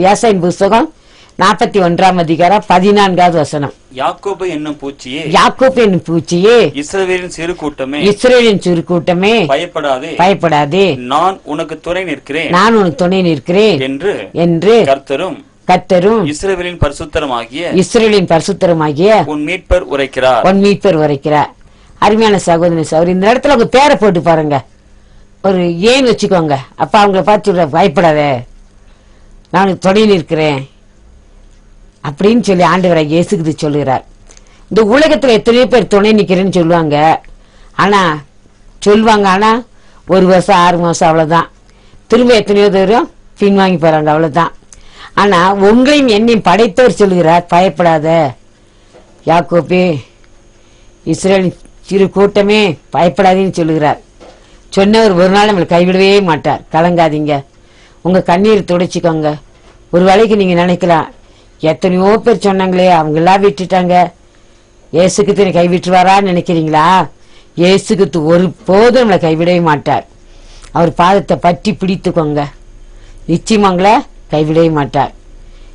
ஏசாயின் புஸ்தகம் 41 அதிகாரம் 14வது வசனம். யாக்கோபு என்னும் பூச்சியே, யாக்கோபு என்னும் பூச்சியே, இஸ்ரவேலின் சிறு கூட்டமே, இஸ்ரவேலின் சிறு கூட்டமே, பயப்படாதே, பயப்படாதே, நான் உனக்கு துணை நிற்கிறேன், நான் உனக்கு துணை நிற்கிறேன் என்று கர்த்தரும் இஸ்ரவேலின் பரிசுத்தருமாகிய இஸ்ரவேலின் பரிசுத்தருமாகிய உன் மீட்பர் உரைக்கிறார். உன் மீட்பர் உரைக்கிறார். அருமையான சகோதரி சகோதரி, இந்த இடத்துல உங்க பேரை போட்டு பாருங்க, ஒரு ஏன் வச்சுக்கோங்க. அப்ப அவங்கள பார்த்து பயப்படாத, நான் துணை நிற்கிறேன் அப்படின்னு சொல்லி ஆண்டவராக இயேசுக்கு சொல்லுகிறார். இந்த உலகத்துல எத்தனையோ பேர் துணை நிக்கிறேன்னு சொல்லுவாங்க. ஆனா ஒரு வருஷம் 6 மாசம் அவ்வளவுதான். திரும்ப எத்தனையோ தூரம் பின்வாங்கி போறாங்க, அவ்வளவுதான். ஆனா உங்களையும் என்னையும் படைத்தவர் சொல்லுகிறார், பயப்படாத யாக்கோபே, இஸ்ரவேல் சிறு கூட்டமே, பயப்படாதேன்னு சொல்லுகிறார். சொன்னவர் ஒரு நாள் நம்மளை கைவிடவே மாட்டார். கலங்காதீங்க, உங்க கண்ணீர் துடைச்சிக்கோங்க. ஒரு வேளைக்கு நீங்க நினைக்கலாம், எத்தனையோ பேர் சொன்னாங்களே, அவங்க எல்லாம் விட்டுட்டாங்க, இயேசுக்கு கைவிட்டுவாரான்னு நினைக்கிறீங்களா? இயேசுக்கு ஒரு போதும் நம்மளை கைவிடவே மாட்டார். அவர் பாதத்தை பற்றி பிடித்துக்கோங்க, நிச்சயமாங்கள கைவிடவே மாட்டார்.